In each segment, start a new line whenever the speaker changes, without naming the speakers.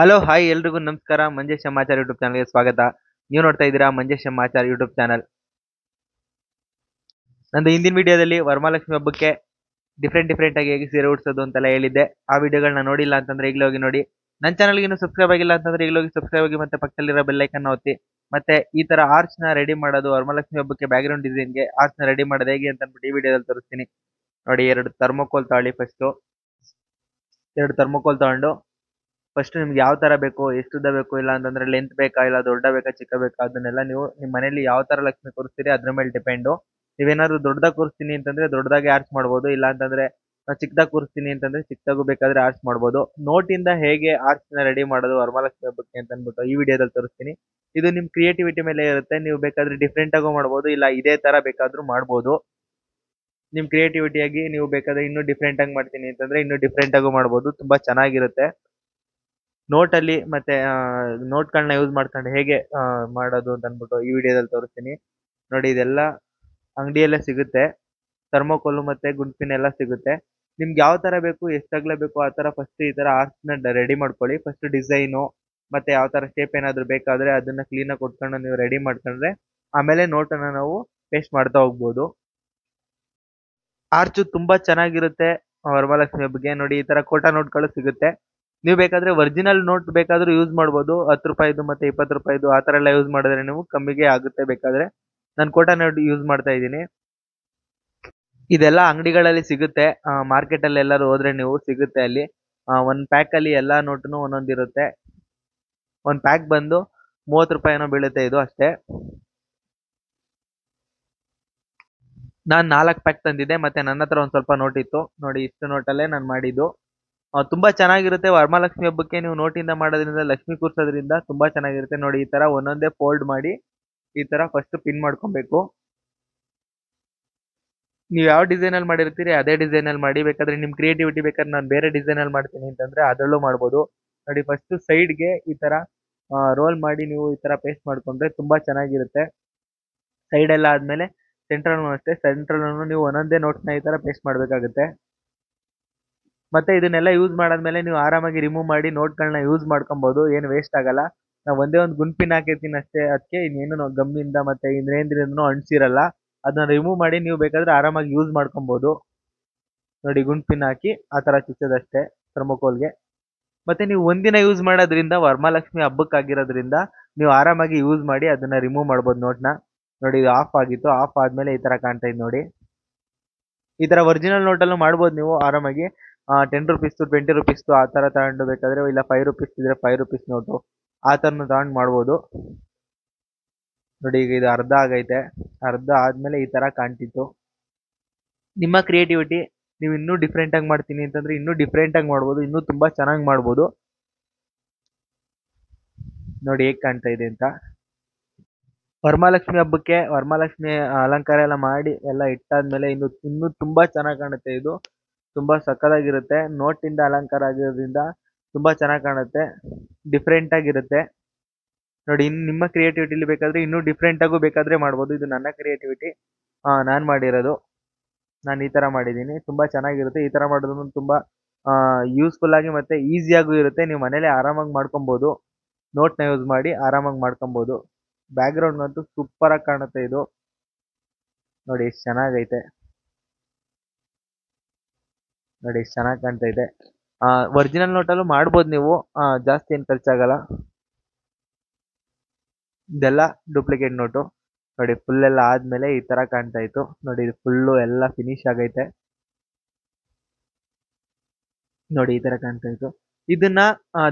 Hello hi ಎಲ್ರಿಗೂ ನಮಸ್ಕಾರ. ಮಂಜೇಶ್ ಸಮಾಚಾರ ಯೂಟ್ಯೂಬ್ ಚಾನಲ್ಗೆ ಸ್ವಾಗತ. ನೀವು ನೋಡ್ತಾ ಇದ್ದೀರಾ ಮಂಜೇಶ್ ಸಮಾಚಾರ ಯೂಟ್ಯೂಬ್ ಚಾನಲ್. ನಂದು ಹಿಂದಿನ ವಿಡಿಯೋದಲ್ಲಿ ವರಮಹಾಲಕ್ಷ್ಮಿ ಹಬ್ಬಕ್ಕೆ ಡಿಫ್ರೆಂಟ್ ಆಗಿ ಹೇಗೆ ಸೀರೆ ಉಡ್ಸೋದು ಅಂತೆಲ್ಲ ಹೇಳಿದ್ದೆ. ಆ ವಿಡಿಯೋಗಳನ್ನ ನೋಡಿಲ್ಲ ಅಂತಂದ್ರೆ ಈಗಲೇ ಹೋಗಿ ನೋಡಿ. ನನ್ನ ಚಾನಲ್ಗೆ ಇನ್ನೂ ಸಬ್ಸ್ಕ್ರೈಬ್ ಆಗಿಲ್ಲ ಅಂತಂದ್ರೆ ಈಗಲೇ ಹೋಗಿ ಸಬ್ಸ್ಕ್ರೈಬ್ ಆಗಿ, ಮತ್ತೆ ಪಕ್ಕದಲ್ಲಿರೋ ಬೆಲ್ ಐಕನ್ ಒತ್ತಿ. ಮತ್ತೆ ಈ ತರ ಆರ್ಚ್ ನ ರೆಡಿ ಮಾಡೋದು, ವರಮಹಾಲಕ್ಷ್ಮಿ ಹಬ್ಬಕ್ಕೆ ಬ್ಯಾಕ್ ಗ್ರೌಂಡ್ ಡಿಸೈನ್ಗೆ ಆರ್ಚ್ ನ ರೆಡಿ ಮಾಡೋದು ಹೇಗೆ ಅಂತ ಅಂದ್ಬಿಟ್ಟು ಈ ವಿಡಿಯೋದಲ್ಲಿ ತೋರಿಸ್ತೀನಿ ನೋಡಿ. ಎರಡು ಥರ್ಮೋಕೋಲ್ ತಗೊಳ್ಳಿ. ಎರಡು ಥರ್ಮೋಕೋಲ್ ತಗೊಂಡು ಫಸ್ಟ್ ನಿಮ್ಗೆ ಯಾವ ತರ ಬೇಕು, ಎಷ್ಟು ಉದ್ದ ಬೇಕು, ಇಲ್ಲ ಅಂತಂದ್ರೆ ಲೆಂತ್ ಬೇಕಾ, ಇಲ್ಲ ದೊಡ್ಡ ಬೇಕಾ, ಚಿಕ್ಕ ಬೇಕಾ, ಅದನ್ನೆಲ್ಲ ನೀವು ನಿಮ್ಮ ಮನೇಲಿ ಯಾವ ತರ ಲಕ್ಷ್ಮಿ ಕೂರಿಸ್ತೀರಿ ಅದ್ರ ಮೇಲೆ ಡಿಪೆಂಡು. ನೀವೇನಾದ್ರು ದೊಡ್ಡದಾಗಿ ಕೂರಿಸ್ತೀನಿ ಅಂತಂದ್ರೆ ದೊಡ್ಡದಾಗಿ ಆರ್ಚ್ ಮಾಡ್ಬೋದು, ಇಲ್ಲ ಅಂತಂದ್ರೆ ಚಿಕ್ಕದಾಗಿ ಕೂರಿಸ್ತೀನಿ ಅಂತಂದ್ರೆ ಚಿಕ್ಕದಾಗೂ ಬೇಕಾದ್ರೆ ಆರ್ಚ್ ಮಾಡ್ಬೋದು. ನೋಟಿಂದ ಹೇಗೆ ಆರ್ಚ್ ನ ರೆಡಿ ಮಾಡೋದು ವರಮಹಾಲಕ್ಷ್ಮಿ ಹಬ್ಬಕ್ಕೆ ಅಂತ ಅಂದ್ಬಿಟ್ಟು ಈ ವಿಡಿಯೋದಲ್ಲಿ ತೋರಿಸ್ತೀನಿ. ಇದು ನಿಮ್ ಕ್ರಿಯೇಟಿವಿಟಿ ಮೇಲೆ ಇರುತ್ತೆ. ನೀವು ಬೇಕಾದ್ರೆ ಡಿಫ್ರೆಂಟ್ ಆಗು ಮಾಡ್ಬೋದು, ಇಲ್ಲ ಇದೇ ತರ ಬೇಕಾದ್ರೂ ಮಾಡ್ಬೋದು. ನಿಮ್ ಕ್ರಿಯೇಟಿವಿಟಿಯಾಗಿ ನೀವು ಬೇಕಾದ್ರೆ ಇನ್ನೂ ಡಿಫ್ರೆಂಟ್ ಆಗಿ ಮಾಡ್ತೀನಿ ಅಂತಂದ್ರೆ ಇನ್ನೂ ಡಿಫ್ರೆಂಟ್ ಆಗು ಮಾಡ್ಬೋದು. ತುಂಬಾ ಚೆನ್ನಾಗಿರುತ್ತೆ. ನೋಟಲ್ಲಿ ಮತ್ತೆ ನೋಟ್ಗಳನ್ನ ಯೂಸ್ ಮಾಡ್ಕೊಂಡು ಹೇಗೆ ಮಾಡೋದು ಅಂತ ಅಂದ್ಬಿಟ್ಟು ಈ ವಿಡಿಯೋದಲ್ಲಿ ತೋರಿಸ್ತೀನಿ ನೋಡಿ. ಇದೆಲ್ಲ ಅಂಗಡಿಯಲ್ಲೇ ಸಿಗುತ್ತೆ. ಥರ್ಮೋಕೋಲು ಮತ್ತೆ ಗುಂಡ್ಪಿನ್ ಎಲ್ಲ ಸಿಗುತ್ತೆ. ನಿಮ್ಗೆ ಯಾವ ತರ ಬೇಕು, ಎಷ್ಟಾಗ್ಲೇ ಬೇಕು ಆ ತರ ಫಸ್ಟ್ ಈ ತರ ಆರ್ಚ್ನ ರೆಡಿ ಮಾಡ್ಕೊಳ್ಳಿ. ಫಸ್ಟ್ ಡಿಸೈನು ಮತ್ತೆ ಯಾವ ತರ ಶೇಪ್ ಏನಾದ್ರು ಬೇಕಾದ್ರೆ ಅದನ್ನ ಕ್ಲೀನ್ ಆಗಿ ಕೊಟ್ಕೊಂಡು ನೀವು ರೆಡಿ ಮಾಡ್ಕೊಂಡ್ರೆ ಆಮೇಲೆ ನೋಟನ್ನ ನಾವು ಪೇಸ್ಟ್ ಮಾಡ್ತಾ ಹೋಗ್ಬೋದು. ಆರ್ಚು ತುಂಬಾ ಚೆನ್ನಾಗಿರುತ್ತೆ ವರಮಹಾಲಕ್ಷ್ಮಿ ಹಬ್ಬಕ್ಕೆ. ನೋಡಿ ಈ ತರ ಕೋಟಾ ನೋಟ್ಗಳು ಸಿಗುತ್ತೆ. ನೀವು ಬೇಕಾದ್ರೆ ಒರಿಜಿನಲ್ ನೋಟ್ ಬೇಕಾದ್ರೂ ಯೂಸ್ ಮಾಡ್ಬೋದು. 10 ರೂಪಾಯಿದು ಮತ್ತೆ 20 ರೂಪಾಯಿದು ಆ ತರ ಎಲ್ಲ ಯೂಸ್ ಮಾಡಿದ್ರೆ ನೀವು ಕಮ್ಮಿಗೆ ಆಗುತ್ತೆ. ಬೇಕಾದ್ರೆ ನಾನು ಕೋಟಾ ನೋಟ್ ಯೂಸ್ ಮಾಡ್ತಾ ಇದ್ದೀನಿ. ಇದೆಲ್ಲ ಅಂಗಡಿಗಳಲ್ಲಿ ಸಿಗುತ್ತೆ. ಮಾರ್ಕೆಟ್ ಅಲ್ಲಿ ಎಲ್ಲರೂ ಹೋದ್ರೆ ನೀವು ಸಿಗುತ್ತೆ ಅಲ್ಲಿ. ಒಂದ್ ಪ್ಯಾಕ್ ಅಲ್ಲಿ ಎಲ್ಲಾ ನೋಟ್ನು ಒಂದೊಂದಿರುತ್ತೆ. ಒಂದ್ ಪ್ಯಾಕ್ ಬಂದು 30 ರೂಪಾಯಿ ಏನೋ ಬೀಳುತ್ತೆ ಇದು ಅಷ್ಟೇ. ನಾನ್ 4 ಪ್ಯಾಕ್ ತಂದಿದ್ದೆ, ಮತ್ತೆ ನನ್ನ ಹತ್ರ ಒಂದ್ ಸ್ವಲ್ಪ ನೋಟ್ ಇತ್ತು ನೋಡಿ. ಇಷ್ಟು ನೋಟಲ್ಲೇ ನಾನು ಮಾಡಿದ್ದು. ತುಂಬಾ ಚೆನ್ನಾಗಿರುತ್ತೆ. ವರಮಹಾಲಕ್ಷ್ಮಿ ಹಬ್ಬಕ್ಕೆ ನೀವು ನೋಟಿಂದ ಮಾಡೋದ್ರಿಂದ, ಲಕ್ಷ್ಮಿ ಕೂರ್ಸೋದ್ರಿಂದ ತುಂಬಾ ಚೆನ್ನಾಗಿರುತ್ತೆ ನೋಡಿ. ಈ ತರ ಒಂದೊಂದೇ ಫೋಲ್ಡ್ ಮಾಡಿ ಈ ತರ ಫಸ್ಟ್ ಪಿನ್ ಮಾಡ್ಕೊಬೇಕು. ನೀವು ಯಾವ ಡಿಸೈನ್ ಅಲ್ಲಿ ಮಾಡಿರ್ತೀರಿ ಅದೇ ಡಿಸೈನ್ ಅಲ್ಲಿ ಮಾಡಿ. ಬೇಕಾದ್ರೆ ನಿಮ್ ಕ್ರಿಯೇಟಿವಿಟಿ ಬೇಕಾದ್ರೆ ನಾನು ಬೇರೆ ಡಿಸೈನ್ ಅಲ್ಲಿ ಮಾಡ್ತೀನಿ ಅಂತಂದ್ರೆ ಅದರಲ್ಲೂ ಮಾಡ್ಬೋದು ನೋಡಿ. ಫಸ್ಟ್ ಸೈಡ್ಗೆ ಈ ತರ ರೋಲ್ ಮಾಡಿ ನೀವು ಈ ತರ ಪೇಸ್ಟ್ ಮಾಡ್ಕೊಂಡ್ರೆ ತುಂಬಾ ಚೆನ್ನಾಗಿರುತ್ತೆ. ಸೈಡ್ ಎಲ್ಲ ಆದ್ಮೇಲೆ ಸೆಂಟ್ರಲ್ ಅಷ್ಟೇ, ಸೆಂಟ್ರಲ್ ನೀವು ಒಂದೊಂದೇ ನೋಟ್ನ ಈ ತರ ಪೇಸ್ಟ್ ಮಾಡ್ಬೇಕಾಗುತ್ತೆ. ಮತ್ತೆ ಇದನ್ನೆಲ್ಲ ಯೂಸ್ ಮಾಡಾದ್ಮೇಲೆ ನೀವು ಆರಾಮಾಗಿ ರಿಮೂವ್ ಮಾಡಿ ನೋಟ್ಗಳನ್ನ ಯೂಸ್ ಮಾಡ್ಕೊಬಹುದು. ಏನು ವೇಸ್ಟ್ ಆಗಲ್ಲ. ನಾವು ಒಂದೇ ಒಂದು ಗುಂಪಿನ ಹಾಕಿರ್ತೀನಿ ಅಷ್ಟೇ. ಅದಕ್ಕೆ ಇನ್ನೇನು ಗಮ್ಮಿಂದ ಮತ್ತೆ ಇನ್ನೇಂದ್ರಿಂದನೂ ಅಂಟಿಸಿರಲ್ಲ. ಅದನ್ನ ರಿಮೂವ್ ಮಾಡಿ ನೀವು ಬೇಕಾದ್ರೆ ಆರಾಮಾಗಿ ಯೂಸ್ ಮಾಡ್ಕೊಬಹುದು ನೋಡಿ. ಗುಂಪಿನ ಹಾಕಿ ಆ ತರ ಚುಚ್ಚೋದಷ್ಟೇ ಥರ್ಮೋಕೋಲ್ಗೆ. ಮತ್ತೆ ನೀವು ಒಂದಿನ ಯೂಸ್ ಮಾಡೋದ್ರಿಂದ, ವರಮಹಾಲಕ್ಷ್ಮಿ ಹಬ್ಬಕ್ಕಾಗಿರೋದ್ರಿಂದ ನೀವು ಆರಾಮಾಗಿ ಯೂಸ್ ಮಾಡಿ ಅದನ್ನ ರಿಮೂವ್ ಮಾಡ್ಬೋದು ನೋಟ್ನ ನೋಡಿ. ಇದು ಆಫ್ ಆಗಿತ್ತು. ಆಫ್ ಆದ್ಮೇಲೆ ಈ ತರ ಕಾಣ್ತಾ ಇದೆ ನೋಡಿ. ಈ ತರ ಒರಿಜಿನಲ್ ನೋಟಲ್ಲೂ ಮಾಡ್ಬೋದು ನೀವು ಆರಾಮಾಗಿ. 10 ರೂಪೀಸ್ದು 20 ರೂಪೀಸ್ದು ಆ ತರ ತಗೊಂಡು ಬೇಕಾದ್ರೆ, ಇಲ್ಲ 5 ರೂಪೀಸ್ ಇದ್ರೆ 5 ರೂಪೀಸ್ ನೋಟು ಆ ತರನು ತಗೊಂಡು ಮಾಡ್ಬೋದು ನೋಡಿ. ಈಗ ಇದು ಅರ್ಧ ಆಗೈತೆ. ಅರ್ಧ ಆದ್ಮೇಲೆ ಈ ತರ ಕಾಣ್ತಿತ್ತು. ನಿಮ್ಮ ಕ್ರಿಯೇಟಿವಿಟಿ, ನೀವು ಇನ್ನೂ ಡಿಫ್ರೆಂಟ್ ಆಗಿ ಮಾಡ್ತೀನಿ ಅಂತಂದ್ರೆ ಇನ್ನೂ ಡಿಫ್ರೆಂಟ್ ಆಗಿ ಮಾಡ್ಬೋದು, ಇನ್ನೂ ತುಂಬಾ ಚೆನ್ನಾಗಿ ಮಾಡ್ಬೋದು ನೋಡಿ ಹೇಗ್ ಕಾಣ್ತಾ ಇದೆ ಅಂತ. ವರಮಹಾಲಕ್ಷ್ಮಿ ಹಬ್ಬಕ್ಕೆ ವರಮಹಾಲಕ್ಷ್ಮಿ ಅಲಂಕಾರ ಎಲ್ಲ ಮಾಡಿ ಎಲ್ಲ ಇಟ್ಟಾದ್ಮೇಲೆ ಇನ್ನೂ ತುಂಬಾ ಚೆನ್ನಾಗಿ ಕಾಣುತ್ತೆ. ಇದು ತುಂಬಾ ಸಕ್ಕತ್ತಾಗಿರುತ್ತೆ. ನೋಟಿಂದ ಅಲಂಕಾರ ಆಗಿರೋದ್ರಿಂದ ತುಂಬಾ ಚೆನ್ನಾಗಿ ಕಾಣುತ್ತೆ. ಡಿಫ್ರೆಂಟ್ ಆಗಿರುತ್ತೆ ನೋಡಿ. ಇನ್ನು ನಿಮ್ಮ ಕ್ರಿಯೇಟಿವಿಟಿಲಿ ಬೇಕಾದ್ರೆ ಇನ್ನೂ ಡಿಫ್ರೆಂಟ್ ಆಗು ಬೇಕಾದ್ರೆ ಮಾಡ್ಬೋದು. ಇದು ನನ್ನ ಕ್ರಿಯೇಟಿವಿಟಿ, ನಾನು ಮಾಡಿರೋದು. ನಾನು ಈ ತರ ಮಾಡಿದ್ದೀನಿ. ತುಂಬಾ ಚೆನ್ನಾಗಿರುತ್ತೆ. ಈ ತರ ಮಾಡೋದು ತುಂಬಾ ಯೂಸ್ಫುಲ್ ಆಗಿ ಮತ್ತೆ ಈಸಿಯಾಗೂ ಇರುತ್ತೆ. ನೀವು ಮನೇಲಿ ಆರಾಮಾಗಿ ಮಾಡ್ಕೊಬಹುದು. ನೋಟ್ನ ಯೂಸ್ ಮಾಡಿ ಆರಾಮಾಗಿ ಮಾಡ್ಕೊಬಹುದು. ಬ್ಯಾಕ್ ಗ್ರೌಂಡ್ ಅಂತೂ ಸೂಪರ್ ಆಗಿ ಕಾಣುತ್ತೆ ಇದು ನೋಡಿ. ಎಷ್ಟು ಚೆನ್ನಾಗೈತೆ ನೋಡಿ, ಎಷ್ಟು ಚೆನ್ನಾಗಿ ಕಾಣ್ತಾ ಇದೆ. ಒರಿಜಿನಲ್ ನೋಟಲ್ಲೂ ಮಾಡ್ಬೋದು ನೀವು. ಜಾಸ್ತಿ ಏನು ಖರ್ಚಾಗಲ್ಲ. ಇದೆಲ್ಲ ಡೂಪ್ಲಿಕೇಟ್ ನೋಟು ನೋಡಿ. ಫುಲ್ ಎಲ್ಲ ಆದ್ಮೇಲೆ ಈ ತರ ಕಾಣ್ತಾ ಇತ್ತು ನೋಡಿ. ಇದು ಫುಲ್ಲು ಎಲ್ಲ ಫಿನಿಶ್ ಆಗೈತೆ ನೋಡಿ. ಈ ತರ ಕಾಣ್ತಾ ಇತ್ತು. ಇದನ್ನ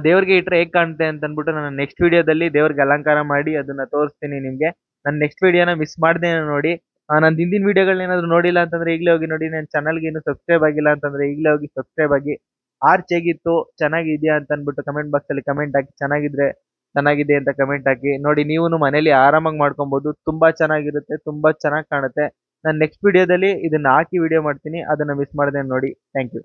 ದೇವ್ರಿಗೆ ಇಟ್ರೆ ಹೇಗ್ ಕಾಣುತ್ತೆ ಅಂತ ಅಂದ್ಬಿಟ್ಟು ನಾನು ನೆಕ್ಸ್ಟ್ ವಿಡಿಯೋದಲ್ಲಿ ದೇವ್ರಿಗೆ ಅಲಂಕಾರ ಮಾಡಿ ಅದನ್ನ ತೋರಿಸ್ತೀನಿ ನಿಮ್ಗೆ. ನನ್ನ ನೆಕ್ಸ್ಟ್ ವಿಡಿಯೋನ ಮಿಸ್ ಮಾಡ್ದೆ ನೋಡಿ. ನನ್ನ ಹಿಂದಿನ ವಿಡಿಯೋಗಳನ್ನ ಏನಾದ್ರು ನೋಡಿಲ್ಲ ಅಂತಂದ್ರೆ ಈಗಲೇ ಹೋಗಿ ನೋಡಿ. ನನ್ನ ಚಾನಲ್ಗೆ ಇನ್ನೂ ಸಬ್ಸ್ಕ್ರೈಬ್ ಆಗಿಲ್ಲ ಅಂತಂದ್ರೆ ಈಗಲೇ ಹೋಗಿ ಸಬ್ಸ್ಕ್ರೈಬ್ ಆಗಿ. ಆರ್ಚ್ ಹೇಗಿತ್ತು, ಚೆನ್ನಾಗಿದ್ಯಾ ಅಂತ ಅಂದ್ಬಿಟ್ಟು ಕಮೆಂಟ್ ಬಾಕ್ಸ್ ಅಲ್ಲಿ ಕಮೆಂಟ್ ಹಾಕಿ. ಚೆನ್ನಾಗಿದ್ರೆ ಚೆನ್ನಾಗಿದೆ ಅಂತ ಕಮೆಂಟ್ ಹಾಕಿ ನೋಡಿ. ನೀವು ಮನೇಲಿ ಆರಾಮಾಗಿ ಮಾಡ್ಕೊಬಹುದು. ತುಂಬಾ ಚೆನ್ನಾಗಿರುತ್ತೆ, ತುಂಬಾ ಚೆನ್ನಾಗಿ ಕಾಣುತ್ತೆ. ನಾನು ನೆಕ್ಸ್ಟ್ ವಿಡಿಯೋದಲ್ಲಿ ಇದನ್ನ ಹಾಕಿ ವಿಡಿಯೋ ಮಾಡ್ತೀನಿ. ಅದನ್ನ ಮಿಸ್ ಮಾಡ್ದೆ ನೋಡಿ. Thank you.